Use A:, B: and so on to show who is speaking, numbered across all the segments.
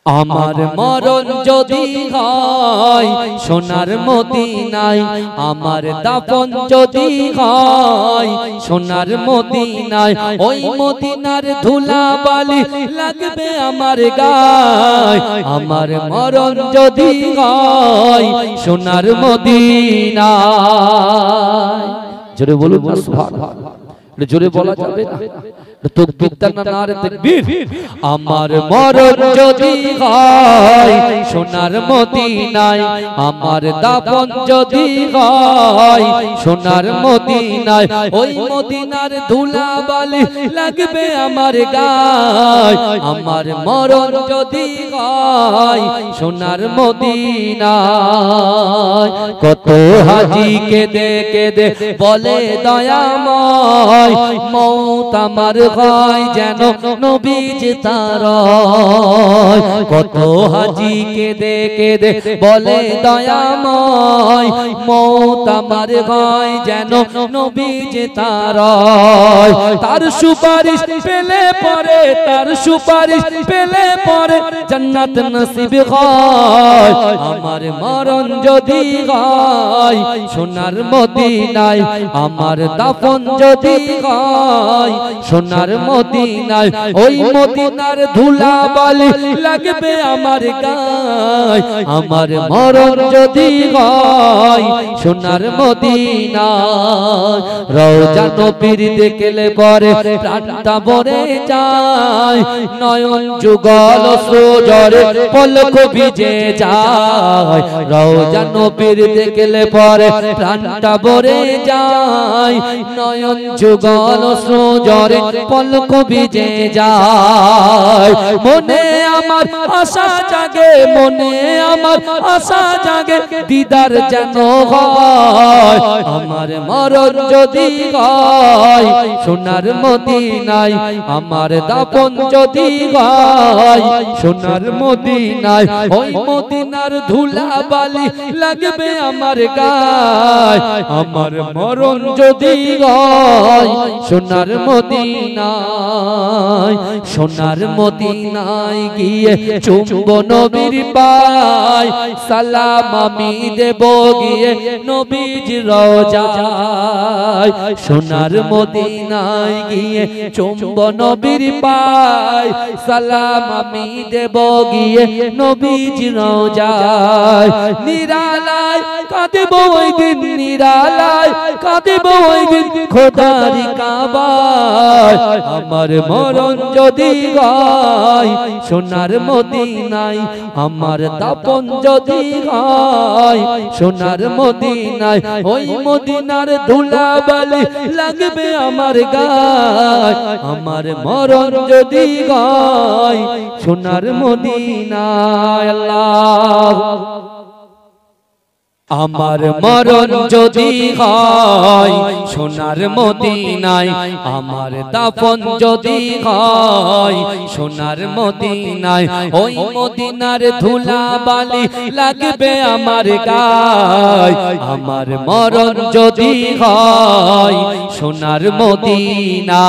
A: আমার মরণ যদি হয় সোনার মদিনায়, আমার দাফন যদি হয় সোনার মদিনায়, ওই মদিনার ধুলা বালি লাগবে আমার গায়। আমার মরণ যদি হয় সোনার মদিনায়। জোরে বলুন না সুবহানাল্লাহ। জোরে বলা যাবে না, তাকবীর না নারে তাকবীর। আমার মরণ যদি হয় সোনার মদিনায়, আমার দাফন যদি হয় সোনার মদিনায়, ওই মদিনার ধুলা বালি লাগবে আমার গায়। আমার মরণ যদি হয় সোনার মদিনায়, কত হাজি কেঁদে কেঁদে বলে দয়াময়, মৌত আমার হয় যেন নবীজি তার। কত হাজি কেঁদে কেঁদে বলে দয়াময়, মৌত আমার হয় যেন নবীজি তার। তার সুপারিশ পেলে পরে, তার সুপারিশ পেলে পরে জান্নাত নসিব হয়। আমার মরণ যদি হয় সোনার মদিনায়, আমার দাফন যদি হয় সোনার মদিনায়, ওই মদিনার ধুলা বালি লাগবে আমার গায়। আমার মরণ যদি হয় সোনার মদিনায়, রওজা নবীর দেখলে পরে প্রাণটা ভরে যায়, নয়ন যুগল সুজরে পলক ভিজে যায়। রওজা নবীর দেখলে পরে প্রাণটা ভরে যায়, নয়ন যুগল সুজরে পলক ভিজে যায়। মনে আমার আশা জাগে, মনে আমার আশা জাগে, দিদার যেন হয়। আমার মরণ যদি হয় সোনার মদিনায়, আমার দাফন যদি হয় সোনার মদিনায়, ওই মদিনার ধুলা বালি লাগবে আমার গায়। আমার মরণ যদি হয় সোনার মদিনায়, সোনার মদিনায় গিয়ে চুম্ব নবীর পায়, সালাম আমি দেব গিয়ে নবীজির রওজায়। সোনার মদিনায় গিয়ে চুম্ব নবীর পায়, সালাম আমি দেব গিয়ে নবীজির রওজায়। নিরালায় কাঁদব ওই দিন, নিরালায় কাঁদব ওই দিন খোদার কাবায়। আমার মরণ যদি হয় সোনার মদিনায়, আমার দাফন যদি হয় সোনার মদিনায়, ওই মদিনার ধুলা বালি লাগবে আমার গায়। আমার মরণ যদি হয় সোনার মদিনায়। আল্লাহ আমার মরণ যদি হয় সোনার মদিনায়, আমার দাফন যদি হয় সোনার মদিনায়, ওই মদিনার ধুলা বালি লাগবে আমার গায়। আমার মরণ যদি হয় সোনার মদিনায়।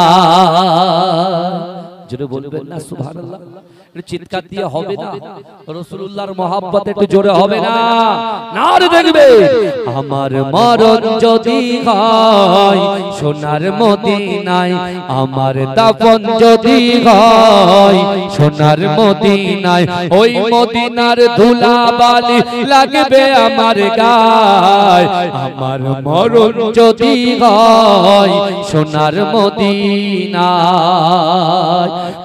A: জোরে বলবেন না সুবহানাল্লাহ। চিৎকার দিয়ে হবে না, রাসূলুল্লাহর মহব্বতে একটু জোরে হবে না, নারে দেখবে। আমার মরণ যদি হয় সোনার মদিনায়, আমার দাফন যদি হয় সোনার মদিনায়, ওই মদিনার ধুলা বালি লাগবে আমার গায়। আমার মরণ যদি হয় সোনার মদিনায়,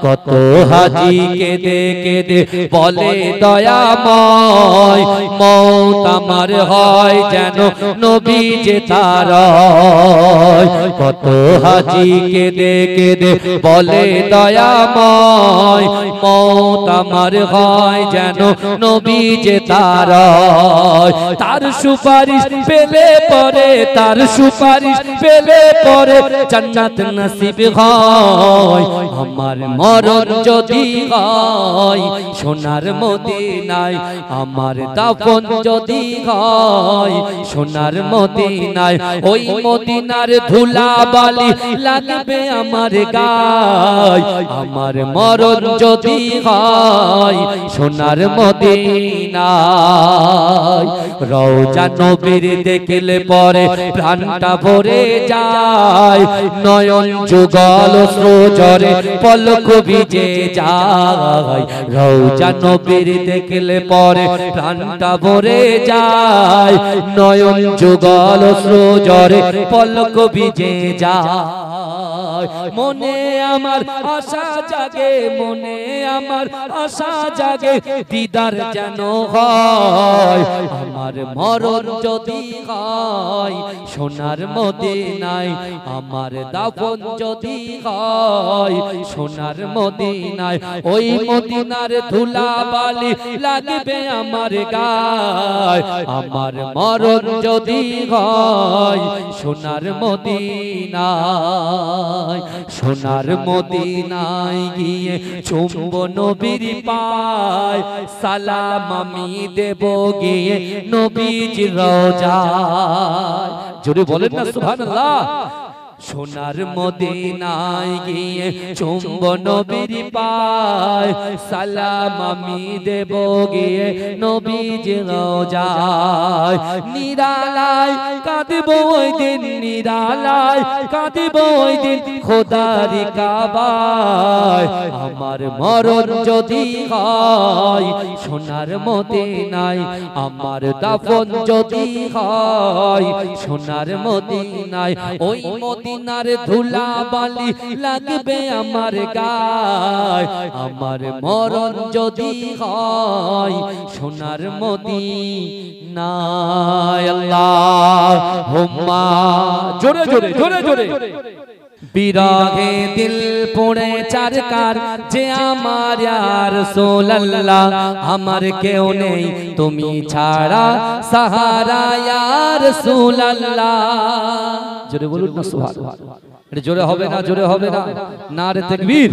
A: কত হাজি কেঁদে কেঁদে বলে দয়াময়, মৌত আমার হয় যেন নবীজি তার। কত হাজি কেঁদে কেঁদে বলে দয়াময়, মৌত আমার হয় যেন নবীজি তার। তার সুপারিশ পেলে পরে, তার সুপারিশ পেলে পরে জান্নাত নসিব হয়। আমার মরণ যদি হয় হয় সোনার মদিনায় আমার দাফন যদি হয় সোনার মদিনায় ওই মদিনার ধুলা বালি লাগবে আমার গায় আমার মরণ যদি হয় সোনার মদিনায় রওজা নবীর দেখলে পরে প্রাণটা ভরে যায় নয়ন যুগল স্রোজরে পলক ভিজে যায় রওজা নবীর দেখলে পরে প্রাণটা ভরে যায় নয়ন যুগল স্রোজরে পলক ভিজে যায় মনে আমার আশা জাগে মনে আমার আশা জাগে দিদার যেন হয় আমার মরণ যদি হয় সোনার মদিনায় আমার দাফন যদি হয় সোনার মদিনায় ওই মদিনার ধুলা বালি লাগবে আমার গায় আমার মরণ যদি হয় সোনার মদিনায় সোনার মদিনায় গিয়ে চুম্ব নবীর পায় সালাম আমি দেব গিয়ে নবীজির রওজায় জোরে বলেন না সুবহানাল্লাহ সোনার মদিনায় গিয়ে চুম্ব নবীর পায় সালাম আমি দেব গিয়ে নবীজির রওজায় নিরালায় কাঁদব ওই দিন নিরালায় কাঁদব ওই দিন খোদার কাবায় আমার মরণ যদি হয় সোনার মদিনায় আমার দাফন যদি হয় সোনার মদিনায় ওই মদিনার ধুলা বালি লাগবে আমার গায় আমার মরণ যদি হয় সোনার মদিনায় আল্লাহুম্মা জোরে জোরে জোরে জোরে বিরহে দিল পড়ে চারকার যে আমার ইয়া রাসূলুল্লাহ আমার কেউ নেই তুমি ছাড়া সাহারা ইয়া রাসূলুল্লাহ জোরে বলুন না সুবহানাল্লাহ এটা জোরে হবে না জোরে হবে না নারে তাকবীর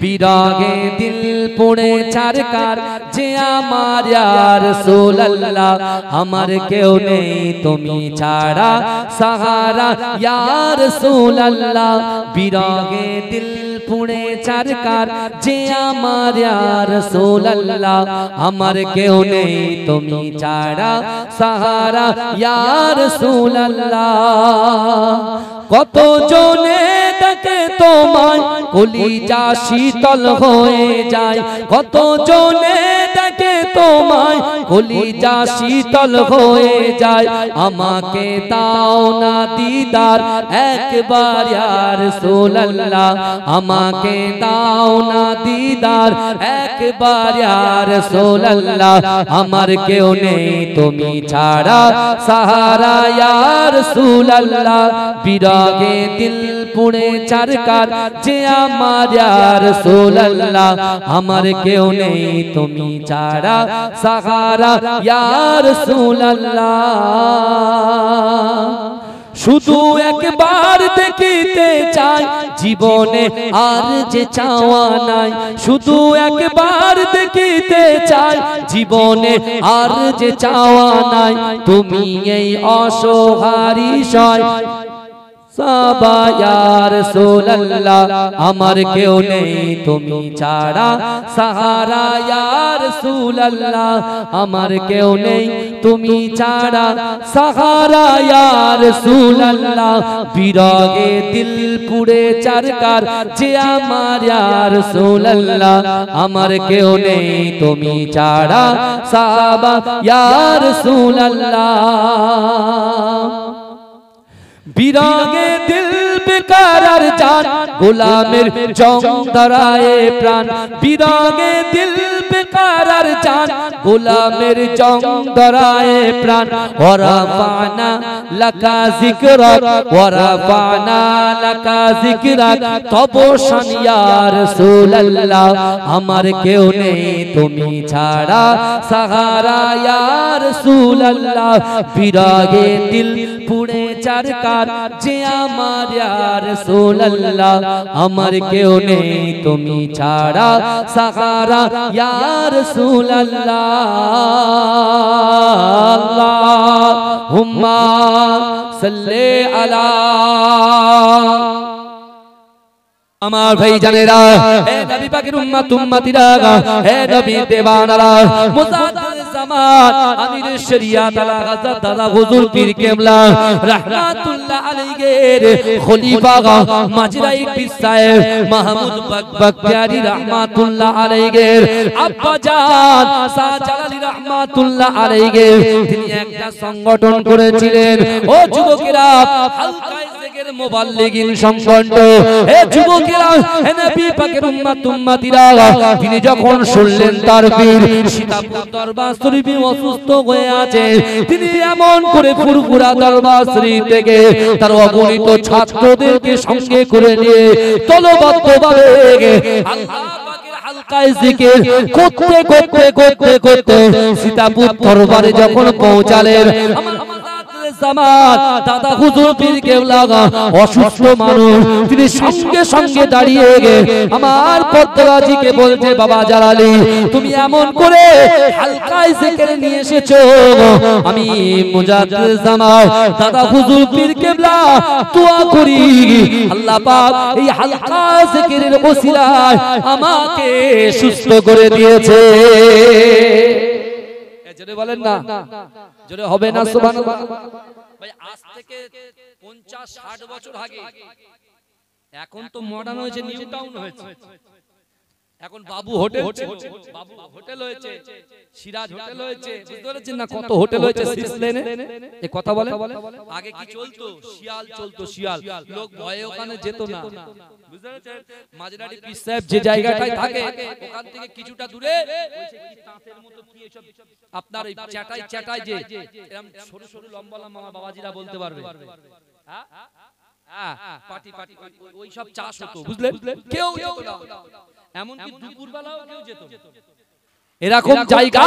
A: বিরহে দিল পড়ে চারকার যে আমার ইয়া রাসূলুল্লাহ আমার কেউ নেই তুমি ছাড়া সাহারা ইয়া রাসূলুল্লাহ বিরহে দিল পুড়ে চারকার যে আমার ইয়া রাসূলুল্লাহ আমার কেউ নেই তুমি ছাড়া সাহারা ইয়া রাসূলুল্লাহ কত জনে দেখে তোমায় কলিজা শীতল হয়ে যায় কত জনে দেখে তোমায় কলিজা শীতল হয়ে যায় আমাকে দাও না দিদার একবার ইয়া রাসূলুল্লাহ আমাকে দাও না দিদার একবার ইয়া রাসূলুল্লাহ আমার কেউ নেই তুমি ছাড়া সাহারা ইয়া রাসূলুল্লাহ বিরহে দিল পুড়ে চারকার যে আমার ইয়া রাসূলুল্লাহ আমার কেউ নেই তুমি ছাড়া সাহারা ইয়া রাসূলুল্লাহ শুধু একবার দেখিতে চাই জীবনে আর যে চাওয়া নাই শুধু একবার দেখিতে চাই জীবনে আর যে চাওয়া নাই তুমি এই অসহায় সাবা ইয়া রাসূলুল্লাহ আমার কেউ নেই তুমি ছাড়া সাহারা ইয়া রাসূলুল্লাহ আমার কেউ নেই তুমি ছাড়া সাহারা ইয়া রাসূলুল্লাহ বিরহে দিল পুড়ে চারকার যে আমার ইয়া রাসূলুল্লাহ আমার কেউ নেই তুমি ছাড়া সাবা ইয়া রাসূলুল্লাহ বিরহে দিল বেকারার জান গোলামের জং ধরায়ে প্রাণ বিরহে দিল বেকারার জান গোলামের জং ধরায় প্রাণ ওরাফানা লাকা যিকরাক ওরাফানা লাকা যিকরাক তব শান ইয়া রাসূলুল্লাহ আমার কেউ নেই তুমি ছাড়া সাহারা ইয়া রাসূলুল্লাহ বিরাগে দিল পুড়ে চারকার যে আমার ইয়া রাসূলুল্লাহ আমার কেউ নেই তুমি ছাড়া সাহারা ইয়া রাসূলুল্লাহ আল্লাহুম্মা সাল্লি আলা আমার ভাই জানেরা হে নবী পাকের উম্মত উম্মতিরা হে নবী দেওয়ানারা মুজাদ্দিদ জামান আমির শরিয়াত আলা হযরত দাদা হুজুর পীর কেবলা রাহমাতুল্লাহ আলাইহির খলিফা মাজরাই পীর সাহেব মাহমুদ বখতিয়ারি রাহমাতুল্লাহ আলাইহির আব্বা জান শাহজালালি রাহমাতুল্লাহ আলাইহির তিনি একটা সংগঠন করেছিলেন ও যুবকেরা হালকায় জিকির মুবাল্লিগিন সংগঠন হে যুবকেরা হে নবী পাকের উম্মত উম্মতিরা তিনি যখন শুনলেন তার পীর সীতাপুর দরবার শরীফে অসুস্থ হয়ে আছে তিনি এমন করে ফুরফুরা দরবার শরীফ থেকে তার অগণিত ছাত্রদেরকে সঙ্গে করে নিয়ে দলবদ্ধভাবে আল্লাহ পাকের হালকায় জিকির করতে করতে করতে করতে সীতাপুর দরবারে যখন পৌঁছালেন জামান দাদা হুজুর পীর কেবলা অসুস্থ মানুষ তিনি সঙ্গে সঙ্গে দাঁড়িয়ে আমার পদ্মরাজিকে বলছে বাবা জালালি তুমি এমন করে হালকায় জিকির নিয়ে এসেছো আমি মুজাদ্দিদ জামান দাদা হুজুর পীর কেবলা দোয়া করি আল্লাহ পাক এই হালকা জিকিরের ওসিলায় আমাকে সুস্থ করে দিয়েছে জোরে বলেন না জোরে হবে না সুবহানাল্লাহ ভাই আজ থেকে 50 60 বছর আগে এখন তো মডার্ন হয়েছে নিউ টাউন হয়েছে এখন বাবু হোটেল বাবু হোটেল হয়েছে সিরাজ হোটেল হয়েছে বুঝতে পারছেন না কত হোটেল হয়েছে সিক্স লেনে এই কথা বলে আগে কি চলতো শিয়াল চলতো শিয়াল লোক ভয়ে ওখানে যেত না বুঝতে পারছেন মাজরাটি পীর সাহেব যে জায়গাটায় থাকে ওখান থেকে কিছুটা দূরে ওই যে কি তাঁতের মতো কি এসব আপনার এই চাটাই যে এরকম সরু সরু লম্বা লম্বা আমার বাবাজিরা বলতে পারবে হ্যাঁ পাটি ওই সব চাষ হতো বুঝলেন কেউ যেত না এমন কি দুপুরবেলাও কেউ যেত এরকম জায়গা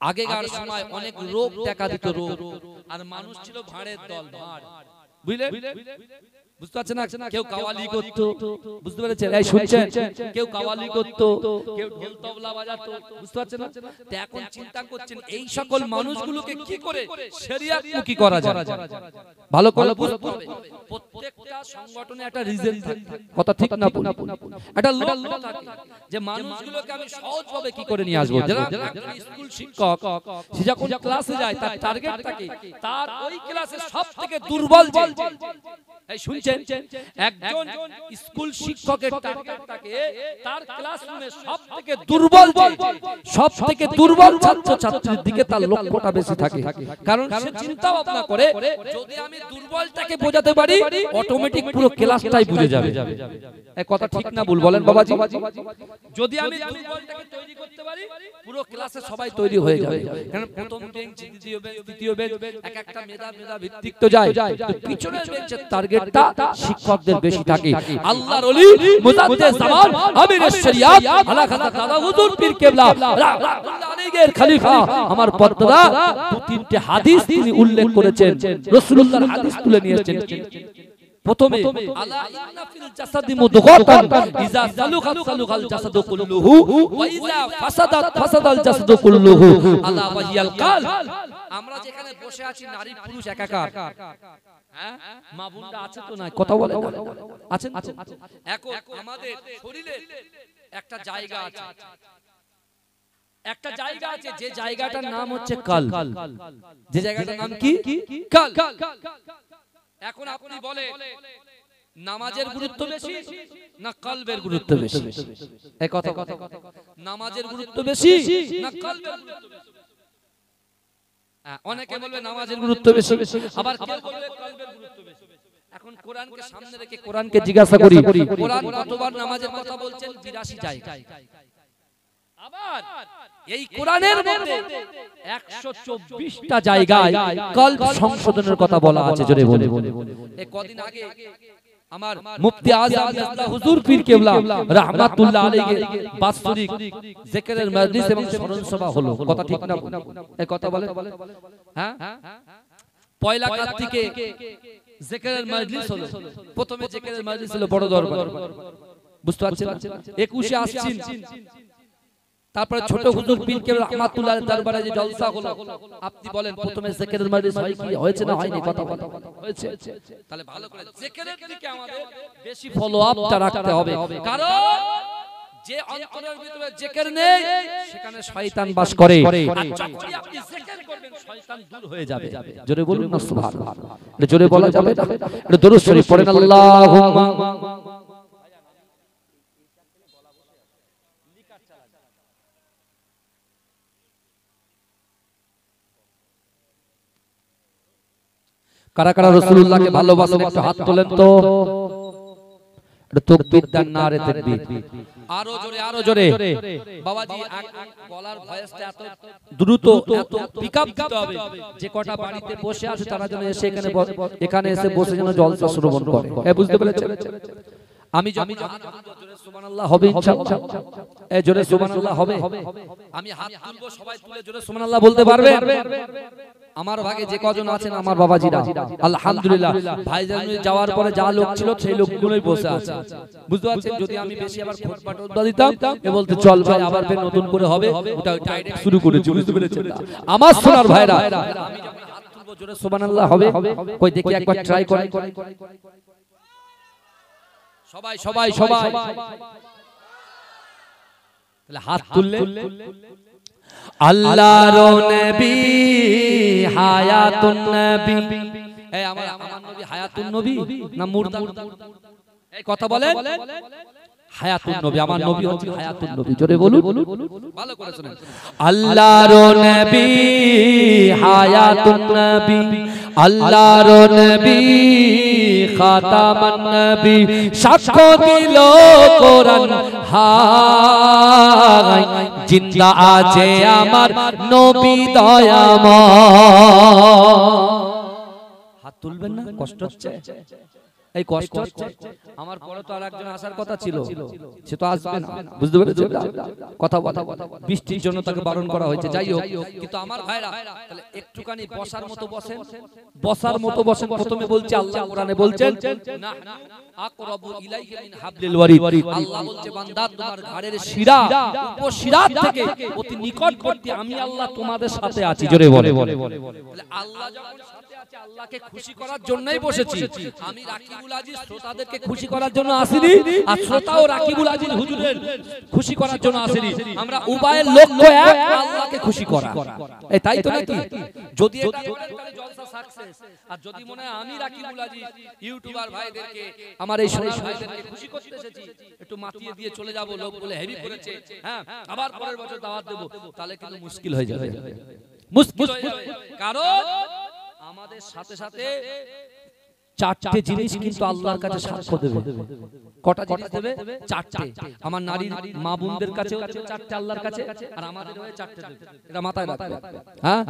A: আগেকার সময় অনেক রোগ দেখা দিত রোগ আর মানুষ ছিল ভাঁড়ের দল ভাঁড় বুঝলেন বুঝতে পারছেন না কেউ কাওয়ালি করতো বুঝতে পেরেছেন এই শুনছেন কেউ কাওয়ালি করতো কেউ ঢোল তবলা বাজাতো বুঝতে পারছেন না তো এখন চিন্তা করছেন এই সকল মানুষগুলোকে কি করে শরিয়াতমুখী করা যায় ভালো করে বুঝতে হবে প্রত্যেকটা সংগঠনে একটা রিজন থাকে কথা ঠিক না একটা লক্ষ্য থাকে যে মানুষগুলোকে আমি সহজভাবে কি করে নিয়ে আসবো যারা স্কুল শিক্ষক সে যখন ক্লাসে যায় তার টার্গেট থাকে তার ওই ক্লাসে সবথেকে দুর্বল যে এই শুনছেন একজন স্কুল শিক্ষকের টার্গেট থাকে তার ক্লাসরুমে সবথেকে দুর্বল ছাত্র ছাত্রীর দিকে তার লক্ষ্যটা বেশি থাকে কারণ সে চিন্তা ভাবনা করে যদি আমি দুর্বলটাকে বোঝাতে পারি অটোমেটিক পুরো ক্লাসটাই বুঝে যাবে এই কথা ঠিক না ভুল বলেন বাবাজি যদি আমি দুর্বলটাকে তৈরি করতে পারি পুরো ক্লাসে সবাই তৈরি হয়ে যাবে কারণ প্রথম বেঞ্চ দ্বিতীয় বেঞ্চ তৃতীয় বেঞ্চ এক একটা মেধা ভিত্তিক তো যায় তো পিছনের বেঞ্চের টার্গেটটা শিক্ষকদের বেশি থাকে আল্লাহর ওলি মুজাদ্দিদ জামান আমির শরিয়াত আলা হযরত দাদা হুজুর পীর কেবলা রাহমাতুল্লাহ আলাইহির খলিফা আমার পদ্মা দু তিনটে হাদিস তিনি উল্লেখ করেছেন রাসূলুল্লাহর হাদিস তুলে নিয়ে এসেছেন প্রথমে আলা ইন্না ফিল জাসাদি মুদগাতান ইজা সালুখাল জাসাদু কুল্লুহু ওয়া ইজা ফাসাদাল জাসাদু কুল্লুহু আলা ওয়াহিয়াল কাল আমরা যেখানে বসে আছি নারী পুরুষ একাকার হ্যাঁ মা বোনরা আছে তো না কথা বলে আছেন তো এখন আমাদের শরীরে একটা জায়গা আছে যে জায়গাটার নাম হচ্ছে কাল যে জায়গাটার নাম কি কাল এখন আপনি বলে নামাজের গুরুত্ব বেশি না কলবের গুরুত্ব বেশি এই কথা নামাজের গুরুত্ব বেশি না কলবের গুরুত্ব বেশি অনেকে বলবে নামাজের গুরুত্ব বেশি আবার কেউ বলবে কলবের গুরুত্ব বেশি এখন কোরআনকে সামনে রেখে কোরআনকে জিজ্ঞাসা করি কোরআন কতবার নামাজের কথা বলছেন 82 জায়গায় আবার এই কোরআনের মধ্যে 124টা জায়গায় কলব সংশোধনের কথা বলা আছে। জোরে বলে। এই কদিন আগে আমার মুফতি আযম আল্লাহ হুজুর পীর কেবলা রাহমাতুল্লাহ আলাইহি বাৎসরিক জিকিরের মজলিস এবং স্মরণ সভা হলো। কথা ঠিক না? এই কথা বলে হ্যাঁ, পয়লা কার্তিকে জিকিরের মজলিস হলো। প্রথমে জিকিরের মজলিস হলো বড় দরবার, বুঝতে পারছেন? 21 এ আসছেন, তারপরে ছোট হুজুর পীর কেবলা রাহমাতুল্লাহ দরবারে যে জলসা হলো। আপনি বলেন প্রথমে জিকিরের মজলিস হয় কি হয়েছে না হয়নি? কথা হয়েছে। তাহলে ভালো করে জিকিরের দিকে আমাদের বেশি ফলো আপটা রাখতে হবে, কারণ যে অন্তরের ভিতরে জিকির নেই সেখানে শয়তান বাস করে। আর যখনই আপনি জিকির করবেন শয়তান দূর হয়ে যাবে। জোরে বলুন না সুবহানাল্লাহ। এটা জোরে বলা যাবে না? এটা দরুদ শরীফ পড়েন আল্লাহুম্মা। কারা কারা রাসূলুল্লাহকে ভালোবাসেন একটু হাত তোলেন তো। এটা তাকবীর দেন, নারে তাকবীর। আরো জোরে, আরো জোরে। বাবাজি গলার ভয়েসটা এত দ্রুত, এত পিকআপ দিতে হবে যে কটা বাড়িতে বসে আছে তারা যেন এসে এখানে এসে বসে যেন জলসা শ্রবণ করে। বুঝতে পেরেছেন? আমি জোরে সুবহানাল্লাহ হবে ইনশাআল্লাহ। জোরে সুবহানাল্লাহ হবে। আমি হাত তুলবো, সবাই তুলে জোরে সুবহানাল্লাহ বলতে পারবে? আমার ভাগে যে কজন আছেন আমার বাবাজিরা আলহামদুলিল্লাহ, ভাইজান যাওয়ার পরে যা লোক ছিল সেই লোকগুলোই বসে আছে। বুঝতে পারছেন? যদি আমি বেশি আবার খোঁজপাট দিতাম এ বলতে চল ভাই আবার ফের নতুন করে হবে, ওটা ডাইরেক্ট শুরু করেছি। বুঝতে পেরেছেন? আমার সোনার ভাইরা, আমি যখন হাত তুলবো জোরে সুবহানাল্লাহ হবে। কই দেখি একবার ট্রাই করে। সবাই সবাই সবাই তাহলে হাত তুললে আল্লাহর নবী হায়াতুন নবী। এই আমার নবী হায়াতুন নবী না মুর্দা? এই কথা বলেন। হায়াতুন নবী, আমার নবী হচ্ছে হায়াতুন নবী। জোরে বলুন, ভালো করে শুনেন। আল্লাহর নবী হায়াতুন নবী, আল্লাহর নবী খাতামান নবী, সাক্ষ্য দিল কোরআন হায় জিন্দা আছে আমার নবী দয়াময়। হাত তুলবেন না? কষ্ট হচ্ছে? এই কষ্ট হচ্ছে? আমার পরে তো আরেকজন আসার কথা ছিল, সে তো আসবে না। বুঝতে পেরেছেন? কথা বৃষ্টির জন্য তাকে বারণ করা হয়েছে। যাই হোক, কিন্তু আমার ভাইরা তাহলে একটুখানি বসার মতো বসেন, বসার মতো বসেন। প্রথমে বলছে আল্লাহ কোরআনে বলছেন না আকরাবু ইলাইহি মিন হাবলিল ওয়ারিদ। আল্লাহ বলছে বান্দা তোমার ঘাড়ের শিরা, উপশিরা থেকে অতি নিকটবর্তী আমি আল্লাহ তোমাদের সাথে আছি। জোরে বলে। তাহলে আল্লাহ যখন সাথে আছে, আল্লাহকে খুশি করার জন্যই বসেছি। আমি রাকিবুল আজিজ শ্রোতাদেরকে খুশি করার জন্য আসিনি, আর শ্রোতাও রাকিবুল আজিজ হুজুরের খুশি করার জন্য আসিনি। আমরা উভয়ের লক্ষ্য এক, আল্লাহকে খুশি করা। এই তাই তো নাকি? যদি এটা করেন তাহলে জলসা সাকসেস। আর যদি মনে হয় আমি রাকিবুল আজিজ ইউটিউবার ভাইদেরকে, আমার এই সোনার ভাইদেরকে খুশি করতে এসেছি, একটু মাতিয়ে দিয়ে চলে যাব, লোক বলে হেভি করেছে, হ্যাঁ আবার পরের বছর দাওয়াত দেব, তাহলে কিন্তু মুশকিল হয়ে যাবে। মুশকিল হয়ে যাবে। কারণ আমাদের সাথে সাথে চারটে জিনিস কিন্তু আল্লাহর কাছে সাক্ষ্য দেবে। কটা জিনিস দেবে? চারটে। আমার নারী মা বোনদের কাছে চারটে, আল্লাহর কাছে, আর আমাদের হয়ে চারটে দেবে। এটা মাথায় রাখবে। হ্যাঁ,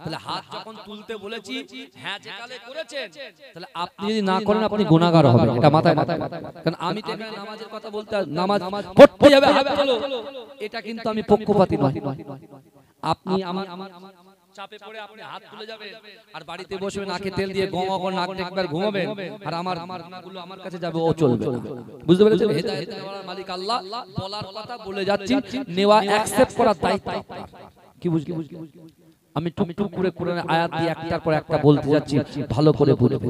A: তাহলে হাত যখন তুলতে বলেছি, হ্যাঁ যে কালে করেছেন, তাহলে আপনি যদি না করেন আপনি গুনাহগার হবেন। এটা মাথায় রাখবেন। কারণ আমি তো এখানে নামাজের কথা বলতে, নামাজ পড়তে যাবে হাত তোলো, এটা কিন্তু আমি পক্ষপাতী নই। আপনি আমার চাপে পড়ে আপনি হাত তুলে যাবেন, আর বাড়িতে বসে নাকে তেল দিয়ে গমা করে নাক একবার ঘুমাবেন, আর আমার গুলো আমার কাছে যাবে, ও চলবে। বুঝতে পেরেছেন? হেদায়েত দেওয়ার মালিক আল্লাহ। বলার কথা বলে যাচ্ছি, নেওয়া অ্যাকসেপ্ট করার দায়িত্ব কি বুঝলি? আমি টুকটুক করে কোরআনের আয়াত দিয়ে একটার পর একটা বলতে যাচ্ছি, ভালো করে বুঝুন।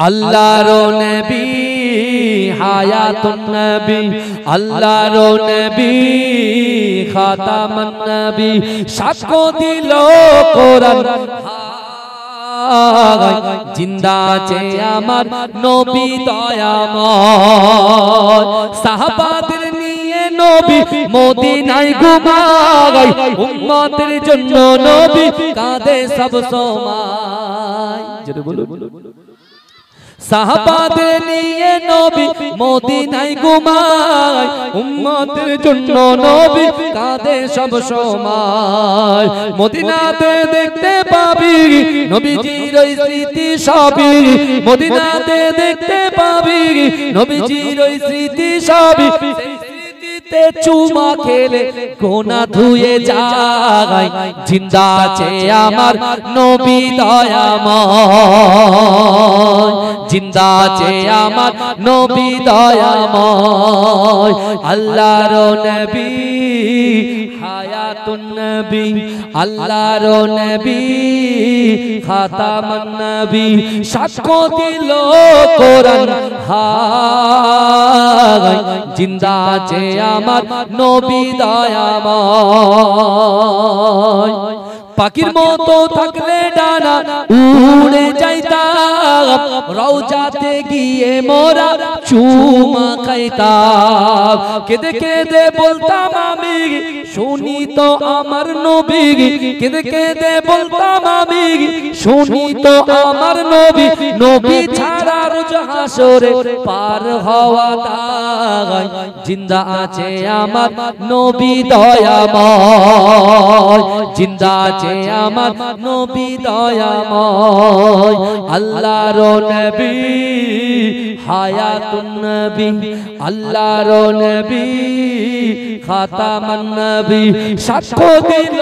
A: আল্লাহর নবী হায়াতুন নবী, আল্লাহর নবী খাতামান নবী, সাক্ষ্য দিল কোরআন হায় জিন্দা আছে আমার নবী দয়াময়। সাহাবাদের নিয়ে নবী মদিনায় ঘুমায়, উম্মতের জন্য নবী কাঁদে সব সময়। জোরে বলুন। সাহাবাদের নিয়ে নবী মদিনায় ঘুমায়, উম্মতের জন্য নবী কাঁদে সব সময়। মদিনাতে দেখতে পাবি নবীজির ওই স্মৃতি সবই, মদিনাতে দেখতে পাবি নবীজির ওই স্মৃতি সবই। স্মৃতিতে চুমা খেলে গোনা ধুয়ে যায়, জিন্দা আছে আমার নবী দয়াময়, জিন্দা আছে আমার নবী দয়াময়। আল্লাহর নবী হায়াতুন নবী, আল্লাহর নবী খাতামুন নবী, সাক্ষ্য দিল কোরআন হায়, জিন্দা আছে আমার নবী দয়াময়। পাখির মতো থাকলে ডানা উড়ে যাইতাম, রওজাতে গিয়ে মোরা চুমা খাইতাম। কেঁদে কেঁদে বলতাম আমি শুনি তো আমার নবী, কেঁদে কেঁদে বলতাম আমি শুনি তো আমার নবী। নবী ছাড়া রোজ হাসরে পার হওয়া দায়, জিন্দা আছে আমার নবী দয়াময়, জিন্দা আছে আমার নবী দয়াময়। আল্লাহর নবী হায়াতুন নবী, আল্লাহর নবী খাতামুন নবী, সাক্ষ্য দিল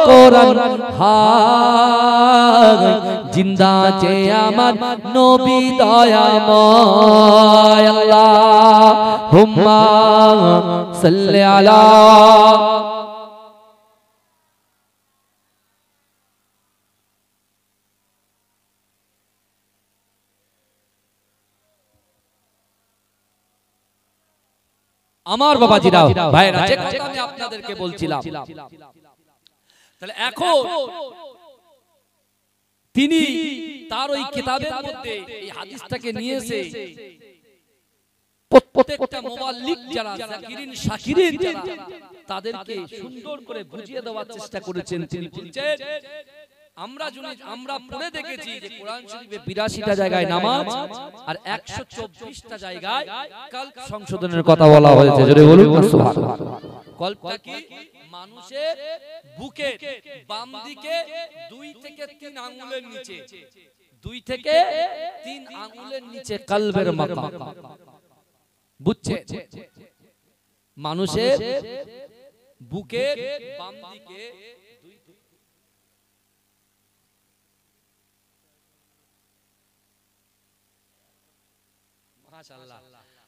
A: কোরআন হায়, জিন্দা আছে আমার নবী দয়াময়। আল্লাহুম্মা সাল্লি আলা আমার বাবাজিরা ভাইরা, যে কথা আমি আপনাদেরকে বলছিলাম, তাহলে এখন তিনি তার ওই কিতাবের মধ্যে এই হাদিসটাকে নিয়ে এসে প্রত্যেকটা মুবাল্লিগ যারা যাকিরিন শাকিরিন যারা তাদেরকে সুন্দর করে বুঝিয়ে দেওয়ার চেষ্টা করেছেন। তিনি বলছেন আমরা পড়ে দেখেছি যে কোরআন শরীফে 82টা জায়গায় নামাজ আর 124টা জায়গায় কল্প সংশোধনের কথা বলা হয়েছে। জোরে বলুন সুবহানাল্লাহ। কল্পটা কি? মানুষের বুকের বাম দিকে 2 থেকে 3 আঙ্গুলের নিচে, 2 থেকে 3 আঙ্গুলের নিচে কলবের মাকাম। বুঝছেন? মানুষের বুকের বাম দিকে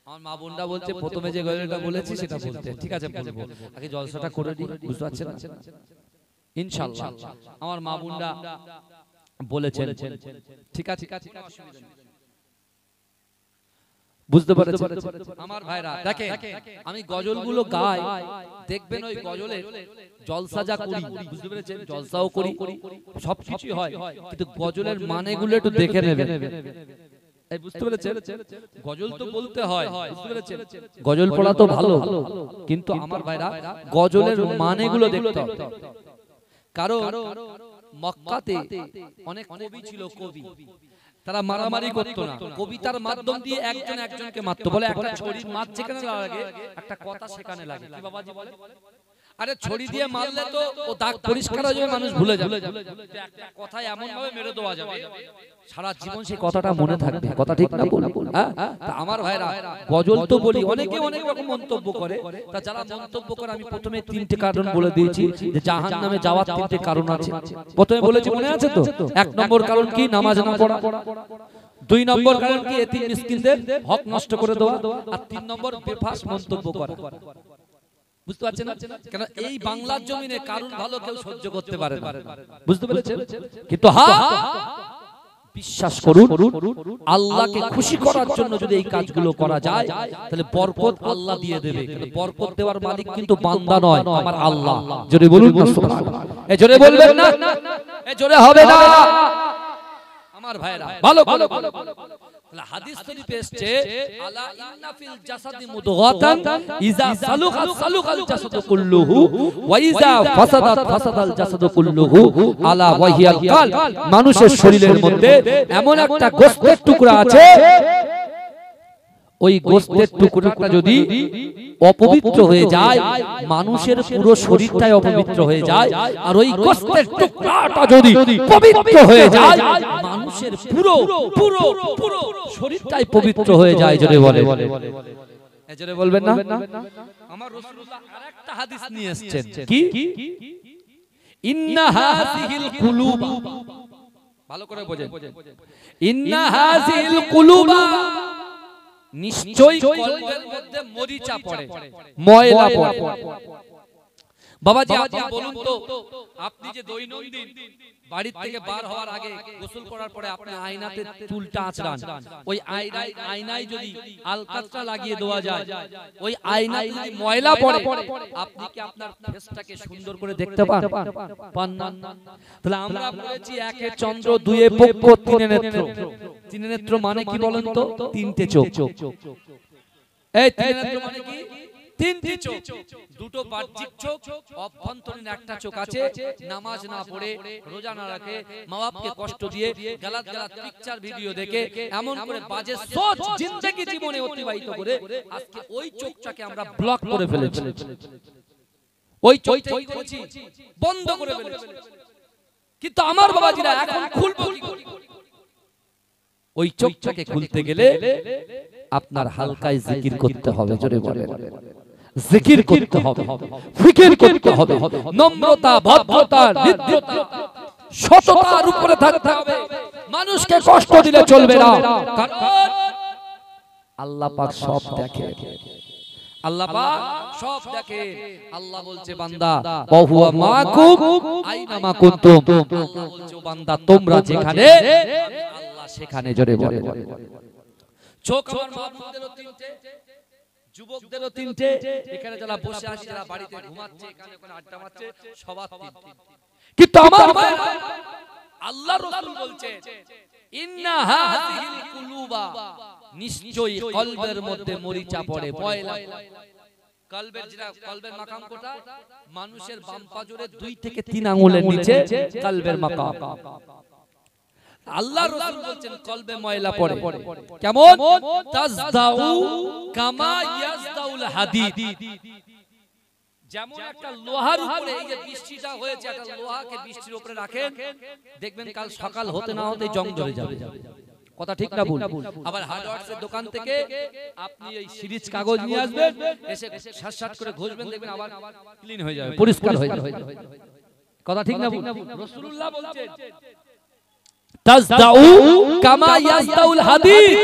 A: আমার মা বোনরা বলছে প্রথমে যে গজলটা বলেছি সেটা বলতে। ঠিক আছে বলবো, আগে জলসাটা করে দিই, বুঝতে পারছেন ইনশাআল্লাহ। আমার মা বোনরা বলেছেন, ঠিক আছে বুঝতে পারছেন আমার ভাইরা। দেখেন আমি গজলগুলো গাই, দেখবেন ওই গজলে জলসা যা করি, বুঝতে পেরেছেন, জলসাও করি, সবকিছুই হয়, কিন্তু গজলের মানেগুলো একটু দেখে নেবেন। বুঝতে পেরেছেন? গজল তো বলতে হয়, বুঝতে পেরেছেন, গজল পড়া তো ভালো, কিন্তু আমার ভাইরা গজলের মানেগুলো দেখতে হবে। কারণ মক্কাতে অনেক কবি ছিল, কবি তারা মারামারি করতো না, কবিতার মাধ্যম দিয়ে একজন একজনকে মারতো। বলে একটা ছড়ির মাছ যেখানে লাগে একটা কথা সেখানে লাগে। কি বাবাজি বলে? আরে ছড়ি দিয়ে মারলে তো ও দাগ পরিষ্কার হয়ে যাবে, মানুষ ভুলে যাবে। একটা কথা এমন ভাবে মেরে দেওয়া যাবে সারা জীবন সেই কথাটা মনে থাকবে। কথা ঠিক না বলি? তা আমার ভাইরা গজল তো বলি, অনেকে অনেক রকম মন্তব্য করে। তা যারা মন্তব্য করে আমি প্রথমে 3টে কারণ বলে দিয়েছি যে জাহান্নামে যাওয়ার 3টে কারণ আছে। প্রথমে বলেছি, মনে আছে তো? 1 নম্বর কারণ কি? নামাজ না পড়া। 2 নম্বর কারণ কি? এতিম মিসকিনদের হক নষ্ট করে দেওয়া। আর 3 নম্বর বেফাস মন্তব্য করা। বুঝতে পারছেন না? কেন এই বাংলার জমিনে কারণ ভালো কেউ সহ্য করতে পারে না, বুঝতে পেরেছেন? কিন্তু হ্যাঁ, বিশ্বাস করুন, আল্লাহকে খুশি করার জন্য যদি এই কাজগুলো করা যায় তাহলে বরকত আল্লাহ দিয়ে দেবে। কিন্তু বরকত দেওয়ার মালিক কিন্তু বান্দা নয়, আমার আল্লাহ। জোরে বলুন না সুবহানাল্লাহ। এই জোরে বলবেন না, এই জোরে হবে না আমার ভাইরা। ভালো ভালো হাদিস শরীফে এসেছে আলা ইন্না ফিল জাসাদি মুদগাতান ইজা সালুখা সালুখাল জাসাদু কুল্লুহু ওয়া ইজা ফাসাদাত ফাসাদাল জাসাদু কুল্লুহু আলা ওয়াহিয়াল কালব। মানুষের শরীরের মধ্যে এমন একটা গোশতের টুকরা আছে, ওই গোশতের টুকরাটা যদি অপবিত্র হয়ে যায় মানুষের পুরো শরীরটাই অপবিত্র হয়ে যায়, আর ওই গোশতের টুকরাটা যদি পবিত্র হয়ে যায় মানুষের পুরো পুরো পুরো শরীরটাই পবিত্র হয়ে যায়। জোরে বলে, জোরে বলবেন না? আমার রাসূলুল্লাহ আরেকটা হাদিস নিয়ে এসেছেন, কি ইন্না হাযিহিল কুলুব, ভালো করে বোঝেন, ইন্না হাযিহিল কুলুবা, নিশ্চয়ই কলবের মধ্যে মরিচা পড়ে, ময়লা পড়ে। বাবাজি আপনি বলুন তো, আপনি যে দৈনন্দিন বাড়ি থেকে বার হওয়ার আগে গোসল করার পরে আপনি আয়নাতে চুলটা আঁচড়ান, ওই আয়নায় যদি আলকাতরা লাগিয়ে দেওয়া যায়, ওই আয়নায় যদি ময়লা পড়ে আপনি কি আপনার ফেসটাকে সুন্দর করে দেখতে পান না? তাহলে আমরা বলেছি একে চন্দ্র, দুয়ে পক্ষ, তিনে নেত্র। তিনে নেত্র মানে কি বলেন তো? তিনটে চোখ। এই তিনে নেত্র মানে কি? তিনটি চোখ, দুটো বাহ্যিক চোখ, অভ্যন্তরীণ একটা চোখ আছে। নামাজ না পড়ে, রোজা না রাখে, মা-বাপকে কষ্ট দিয়ে, গালাত গালাত পিকচার ভিডিও দেখে, এমন করে বাজে সোচ জিন্দেগি জীবনে অতিবাহিত করে আজকে ওই চোখটাকে আমরা ব্লক করে ফেলেছি, ওই চোখটা কি করেছি? বন্ধ করে ফেলেছি। কিন্তু আমার বাবাজিরা এখন খুলবো কি করে? ওই চোখটাকে খুলতে গেলে আপনার হালকায় জিকির করতে হবে। জোরে বলেন, জিকির করতে হবে, ফিকির করতে হবে, নম্রতা, ভদ্রতা, হৃদ্যতা, সততার উপরে থাকতে হবে। মানুষকে কষ্ট দিলে চলবে না, কারণ আল্লাহ পাক সব দেখে। আল্লাহ পাক সব দেখে। আল্লাহ বলছে বান্দা ওয়া হুয়া মাকুম আইনামা কুনতুম, আল্লাহ বলছে বান্দা তোমরা যেখানে আল্লাহ সেখানে। জোরে বলে, চোখ আমার মাবুদেরও তিনটে, যুবকদেরও তিনটে, এখানে যারা বসে আছে, যারা বাড়িতে ঘুমাচ্ছে, এখানে কোন আড্ডা মারছে, সবার তিনটে। কিন্তু আমার আল্লাহর রাসূল বলছে ইন্না হাযিহিল কুলুবা, নিশ্চয়ই কলবের মধ্যে মরিচা পড়ে, ময়লা। কলবের যেটা কলবের মাকাম কোটা, মানুষের বাম পাজরে 2 থেকে 3 আঙ্গুলের নিচে কলবের মাকাম। আল্লাহর রাসূল বলেন কলবে ময়লা পড়ে, কেমন? তাজদাউ কামা ইয়াজদাউল হাদিদ, যেমন একটা লোহার উপরে, এই যে বৃষ্টিটা হয়েছে, একটা লোহাকে বৃষ্টির উপরে রাখেন, দেখবেন কাল সকাল হতে না হতে জং ধরে যাবে। কথা ঠিক না ভুল? আবার হার্ডওয়্যারসের দোকান থেকে আপনি এই সিরিজ কাগজ নিয়ে আসবেন, এসে শাট করে ঘষবেন, দেখবেন আবার ক্লিন হয়ে যাবে, পরিষ্কার হয়ে যাবে। কথা ঠিক না ভুল? রাসূলুল্লাহ বলছেন তাজদাউ কামা ইয়াজদাউল হাদিদ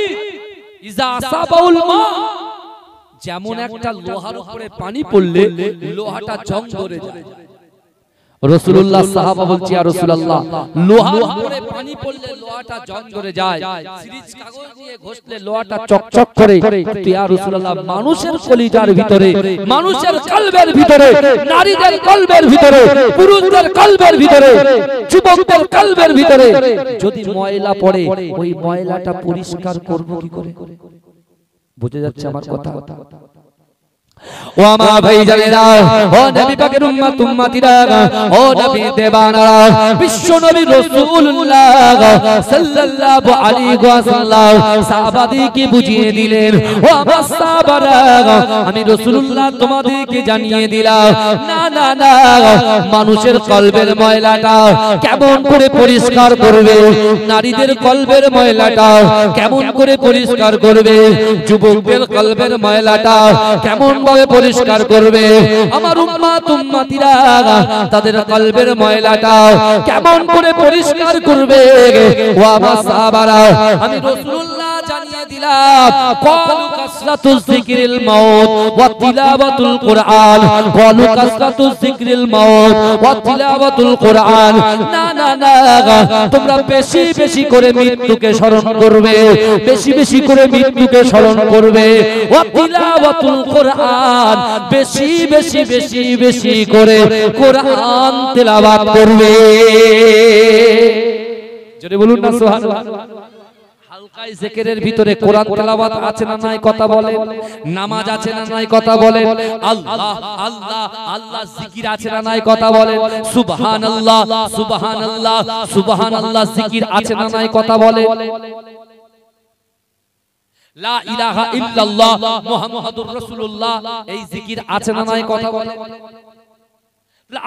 A: ইজা আসাবাউল মা, যেমন একটা লোহার উপরে পানি পড়লে লোহাটা জং ধরে যায়। রাসূলুল্লাহ সাহাবা বলছে ইয়া রাসূলুল্লাহ, লোহার উপরে পানি পড়লে লোহাটা জং ধরে যায়, সিরিজ কাগজ দিয়ে ঘষলে লোহাটা চকচক করে। তো ইয়া রাসূলুল্লাহ, মানুষের কলিজার ভিতরে, মানুষের কলবের ভিতরে, নারীদের কলবের ভিতরে, পুরুষদের কলবের ভিতরে, যুবকদের কলবের ভিতরে যদি ময়লা পড়ে, ওই ময়লাটা পরিষ্কার করব কি করে? বুঝে যাচ্ছে আমার কথা? ও আমার ভাইজানেরা, ও নবী পাকের উম্মত উম্মতিরা, ও নবী দেবানারা, বিশ্ব নবী রাসূলুল্লাহ সাল্লাল্লাহু আলাইহি ওয়াসাল্লাম সাহাবাদেরকে বুঝিয়ে দিলেন, ও আমার সাহাবারা, আমি রাসূলুল্লাহ তোমাদেরকে জানিয়ে দিলাম, না না না, মানুষের কলবের ময়লাটা কেমন করে পরিষ্কার করবে, নারীদের কলবের ময়লাটা কেমন করে পরিষ্কার করবে, যুবকদের কলবের ময়লাটা কেমন ভাবে পরিষ্কার করবে, আমার উম্মত উম্মতিরা তাদের কলবের ময়লাটা কেমন করে পরিষ্কার করবে। ও আমার সাহাবারা, আমি রাসূলুল্লাহ জানিয়ে দিলাম, ক্বালু কাসরাতুজ যিকরিল মাউত ওয়া তিলাওয়াতুল কুরআন, ক্বালু কাসরাতুজ যিকরিল মাউত ওয়া তিলাওয়াতুল কুরআন, না না না, তোমরা বেশি বেশি করে মৃত্যুকে স্মরণ করবে, বেশি বেশি করে মৃত্যুকে স্মরণ করবে, ওয়া তিলাওয়াতুল কুরআন, বেশি বেশি বেশি বেশি করে কোরআন তেলাওয়াত করবে। জোরে বলুন না সুবহানাল্লাহ। হালকায় জিকিরের ভিতরে কোরআন তেলাওয়াত আছে না নাই কথা বলে, নামাজ আছে না নাই কথা বলে, আল্লাহ আল্লাহ আল্লাহ জিকির আছে না নাই কথা বলে, সুবহানাল্লাহ সুবহানাল্লাহ সুবহানাল্লাহ জিকির আছে না নাই কথা বলে, লা ইলাহা ইল্লাল্লাহ মুহাম্মাদুর রাসূলুল্লাহ এই জিকির আছে না নাই কথা বলে।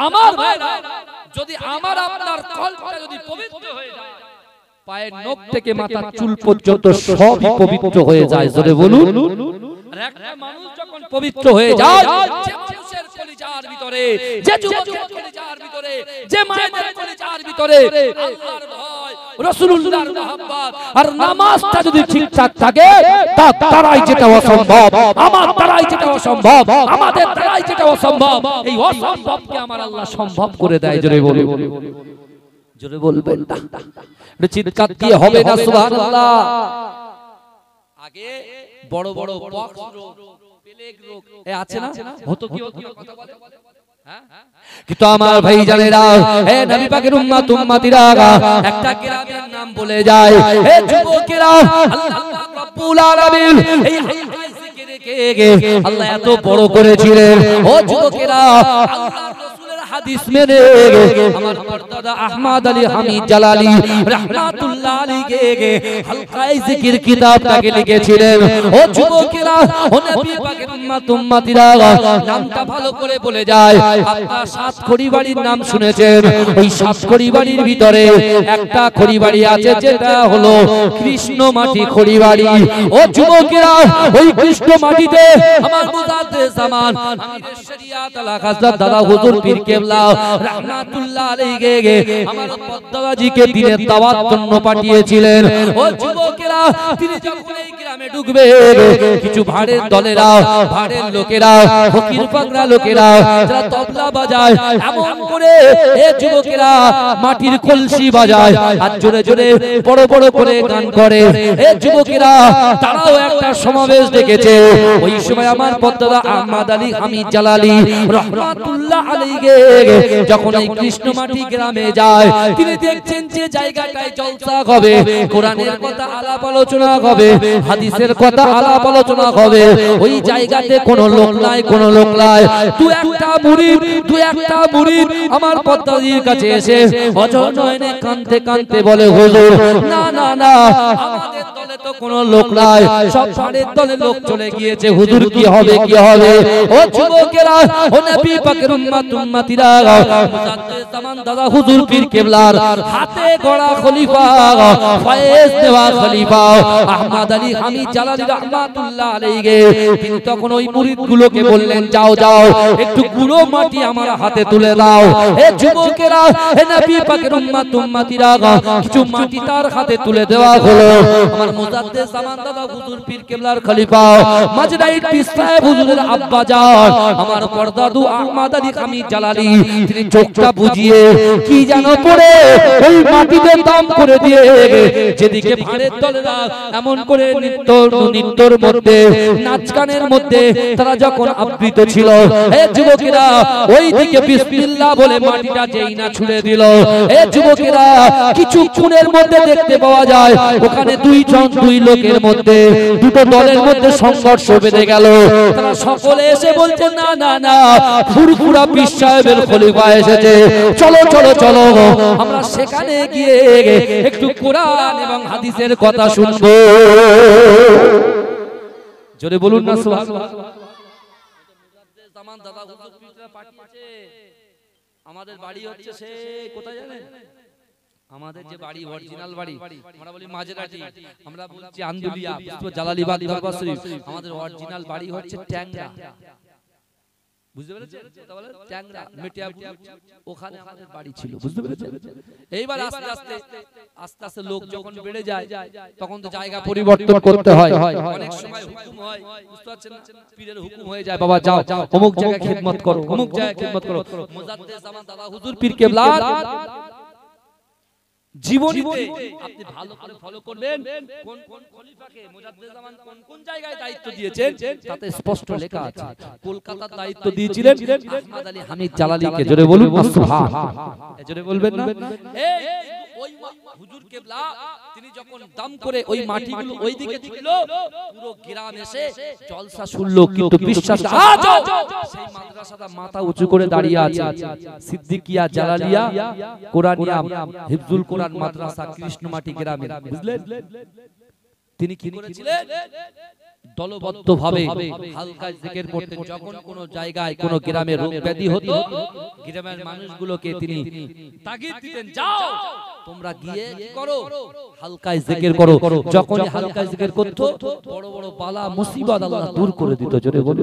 A: আমার ভাইরা, যদি আমার আপনার কলবটা যদি পবিত্র হয়ে যায়, পায়ের নখ থেকে মাথার চুল পর্যন্ত সবই পবিত্র হয়ে যায়। জোরে বলুন। আর একটা মানুষ যখন পবিত্র হয়ে যায়, যে মানুষের কলিজার ভিতরে, যে যুবকের কলিজার ভিতরে, যে মায়ের কলিজার ভিতরে আল্লাহর ভয়, রাসূলুল্লাহর মহব্বত আর নামাজটা যদি ঠিকঠাক থাকে, তারাই যেটা অসম্ভব, আমার দ্বারাই যেটা অসম্ভব, আমাদের দ্বারাই যেটা অসম্ভব, এই অসম্ভবকে আমার আল্লাহ সম্ভব করে দেয়। জোরে বলুন। জোরে বলবেন না, এটা চিৎকার দিয়ে হবে না সুবহানাল্লাহ। আগে বড় বড় পক্স রোগ, প্লেগ রোগ এ আছে না, হতো কি হতো কথা বলে, হ্যাঁ? কিন্তু আমার ভাই জানেরা, হে নবী পাকের উম্মত উম্মতিরা, একটা গ্রামের নাম বলে যায়, হে যুবকেরা, আল্লাহ রাব্বুল আলামিন এই জিকিরকে আল্লাহ এত বড় করেছিলেন। ও যুবকেরা, আল্লাহর রাসূলের হাদিস মেনে আমার পরদাদা আহমদ আলী হামিদ জালালি রাহমাতুল্লাহ আলাইহি হালকায়ে জিকির কিতাবটাকে লিখেছিলেন। ও যুবকেরা, ও নবী পাকের উম্মত উম্মতিরা, নামটা ভালো করে বলে যায়। আপনারা সাত খড়িবাড়ির নাম শুনেছেন, ওই সাত খড়িবাড়ির ভিতরে একটা খড়িবাড়ি আছে যেটা হলো কৃষ্ণমাটি খড়িবাড়ি। ও যুবকেরা, ওই কৃষ্ণমাটিতে আমার মুজাদ্দিদ জামান আমির শরিয়াত আলা হযরত দাদা হুজুর পীর কেবলা রাহমাতুল্লাহ আলাইহি আমার পদ্মাজিকে দিনের দাওয়াত জন্য পাঠিয়েছিলেন। ও যুবকেরা, তিনি যখন এই গ্রামে ঢুকবে, কিছু ভাড়ের দলেরা, ভাড়ের লোকেরা, ফকির পাগড়া লোকেরা যারা তবলা বাজায়, এমন করে এ যুবকেরা মাটির কলসি বাজায় আর জোরে জোরে বড় বড় করে গান করে। এ যুবকেরা, তারাও একটা সমাবেশ ডেকেছে। ওই সময় আমার পদ্মা আহমদ আলী হামিদ জালালি রাহমাতুল্লাহ আলাইহি যখন এই কৃষ্ণমাটি গ্রামে যায়, তিনি দেখছেন যে জায়গাটায় জলসা হবে, কোরআনের কথা আলাপ আলোচনা হবে, হাদিসের কথা আলাপ আলোচনা হবে। ওই জায়গাতে কোনো লোক নাই, কোনো লোক নাই। দু একটা মুরিদ আমার পদ্মাজির কাছে এসে অঝর নয়নে কাঁদতে কাঁদতে বলে, হুজুর না না না, আমাদের দলে তো কোনো লোক নাই, সব ভাড়ের দলে লোক চলে গিয়েছে, হুজুর কি হবে কি হবে। ও যুবকেরা, ও নবী পাকের উম্মত উম্মতিরা, মুজাদ্দিদ জামান দাদা হুজুর পীর কেবলার হাতে গড়া খলিফা, ফয়েজ দেওয়া খলিফা আহমদ আলী হামিদ জালালি রাহমাতুল্লাহ আলাইহি, তিনি তখন ওই মুরিদগুলোকে বললেন, যাও যাও একটু গুঁড়ো মাটি আমার হাতে তুলে দাও। হে যুবকেরা, হে নবী পাকের উম্মত উম্মতিরা, কিছু মাটি তার হাতে তুলে দেওয়া হলো। আমার মুজাদ্দিদ জামান দাদা হুজুর পীর কেবলার খলিফা মাজরাইট পীর সাহেব হুজুরের আব্বা জান আমার পরদাদু আহমদ আলী হামিদ জালালি, তিনি চোখটা বুজিয়ে কি জানো পড়ে ওই মাটিতে দাম করে দিয়ে, যেদিকে ভাড়ের দলেরা এমন করে নৃত্যর মধ্যে, নাচ গানের মধ্যে তারা যখন আবৃত ছিল, হে যুবকেরা, ওই দিকে বিসমিল্লাহ বলে মাটিটা যেই না ছুঁড়ে দিল, হে যুবকেরা, কিছু খুনের মধ্যে দেখতে পাওয়া যায় ওখানে দুই লোকের মধ্যে, দুটো দলের মধ্যে সংঘর্ষ বেঁধে গেল। তারা সকলে এসে বলছে, না না না, ফুরফুরা পীর সাহেবের খলিফা এসেছে, চলো চলো চলো, আমরা সেখানে গিয়ে একটু কোরআন এবং হাদিসের কথা শুনবো। জোরে বলুন না সুবহানাল্লাহ। মুজাদ্দিদ জামান দাদা হুজুর পীররা পাঠিয়েছে। আমাদের বাড়ি হচ্ছে সে কোথায় জানেন? আমাদের যে বাড়ি অরিজিনাল বাড়ি, আমরা বলি মাঝরাটি, আমরা বলছি আন্দুলিয়া, জালালিবাগ দরবার শরীফ। আমাদের অরিজিনাল বাড়ি হচ্ছে ট্যাংরা। বুঝতে পেরেছেন? ট্যাংরা মেটিয়াপুর, ওখানে আমাদের বাড়ি ছিল। বুঝতে পেরেছেন? এইবার আস্তে আস্তে লোক যখন বেড়ে যায়, তখন তো জায়গা পরিবর্তন করতে হয়। অনেক সময় হুকুম হয়, বুঝতে পারছেন না, পীরের হুকুম হয়ে যায়, বাবা যাও অমুক জায়গায় খিদমত করো, অমুক জায়গায় খিদমত করো। মুজাদ্দিদ জামান দাদা হুজুর পীর কেবলা জীবনীতে আপনি ভালো করে ফলো করবেন, কোন কোন খলিফাকে মুজাদ্দিদ জামান কোন কোন জায়গায় দায়িত্ব দিয়েছেন, তাতে স্পষ্ট লেখা আছে। কলকাতার দায়িত্ব দিয়েছিলেন আহমদ আলী হামিদ জালালিকে। জোরে বলুন সুবহান, জোরে বলবেন না। এই ওই হুজুর কেবলা তিনি যখন দাম করে ওই মাটিগুলো ওই দিকে ছিল, পুরো গ্রাম এসে জলসা শুনলো, কিন্তু বিশ্বাস আজও সেই মাদ্রাসাটা মাথা উঁচু করে দাঁড়িয়ে আছে। সিদ্দিকিয়া জালালিয়া কোরআনিয়া হিফজুল কোরআন মাদ্রাসা কৃষ্ণমাটি গ্রামে, বুঝলেন? তিনি কি করেছিলেন? দলবদ্ধভাবে হালকা জিকির করতেন। যখন কোন জায়গায় কোন গ্রামে রোগ ব্যাধি হতো, গ্রামের মানুষগুলোকে তিনি তাগিদ দিতেন, যাও তোমরা গিয়ে কি করো, হালকা জিকির করো। যখন হালকা জিকির করতো, বড় বড় বালা মুসিবত আল্লাহ দূর করে দিত। জোরে বলে,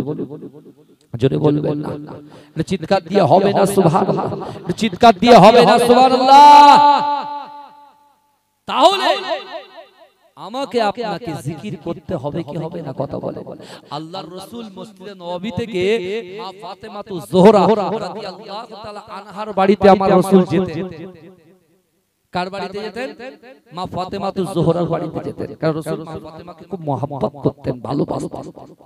A: জোরে বলবেন না, চিৎকার দিয়ে হবে না সুবহানাল্লাহ, চিৎকার দিয়ে হবে না সুবহানাল্লাহ। তাহলে আমাকে আপনাকে জিকির করতে হবে কি হবে না? কথা বলে। আল্লাহর রাসূল মসজিদে নববী থেকে মা ফাতেমাতুজ জোহরা রাদিয়াল্লাহু তাআলা আনহার বাড়িতে আমার রাসূল যেতেন। কার বাড়িতে যেতেন? মা ফাতেমাতুজ জোহরার বাড়িতে যেতেন। কারণ রাসূল মা ফাতেমাকে খুব মহব্বত করতেন, ভালোবাসতেন।